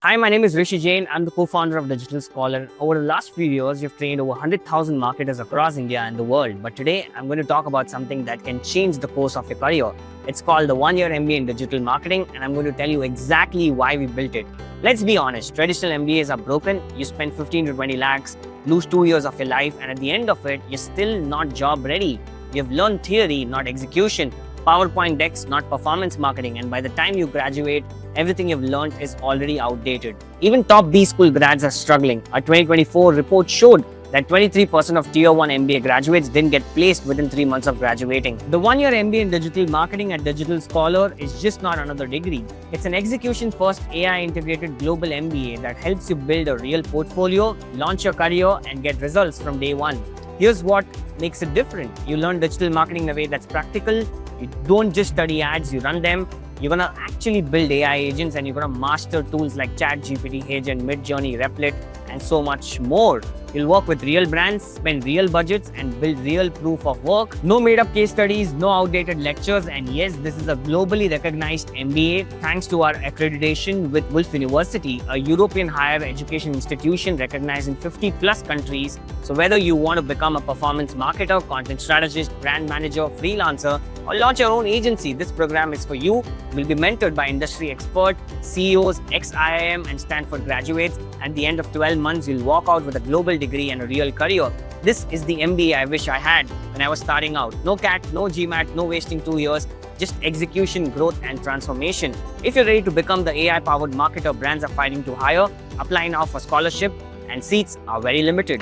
Hi, my name is Rishi Jane. I'm the co-founder of Digital Scholar. Over the last few years, we've trained over 100,000 marketers across India and the world. But today, I'm going to talk about something that can change the course of your career. It's called the one-year MBA in Digital Marketing, and I'm going to tell you exactly why we built it. Let's be honest, traditional MBAs are broken. You spend 15 to 20 lakhs, lose 2 years of your life, and at the end of it, you're still not job ready. You've learned theory, not execution. PowerPoint decks, not performance marketing, and by the time you graduate, everything you've learned is already outdated. Even top B school grads are struggling. A 2024 report showed that 23% of Tier 1 MBA graduates didn't get placed within 3 months of graduating. The one-year MBA in Digital Marketing at Digital Scholar is just not another degree. It's an execution-first AI-integrated global MBA that helps you build a real portfolio, launch your career, and get results from day one. Here's what makes it different. You learn digital marketing in a way that's practical. You don't just study ads, you run them. You're gonna actually build AI agents, and you're gonna master tools like ChatGPT, Agent, Midjourney, Replit, and so much more. You'll work with real brands, spend real budgets, and build real proof of work. No made-up case studies, no outdated lectures, and yes, this is a globally recognized MBA thanks to our accreditation with Wolf University, a European higher education institution recognized in 50 plus countries. So whether you want to become a performance marketer, content strategist, brand manager, freelancer, or launch your own agency, this program is for you. You'll be mentored by industry experts, CEOs, ex-IIM and Stanford graduates. At the end of 12 months, you'll walk out with a global degree and a real career. This is the MBA I wish I had when I was starting out. No CAT, no GMAT, no wasting 2 years, just execution, growth, and transformation. If you're ready to become the AI-powered marketer brands are fighting to hire, apply now for scholarship, and seats are very limited.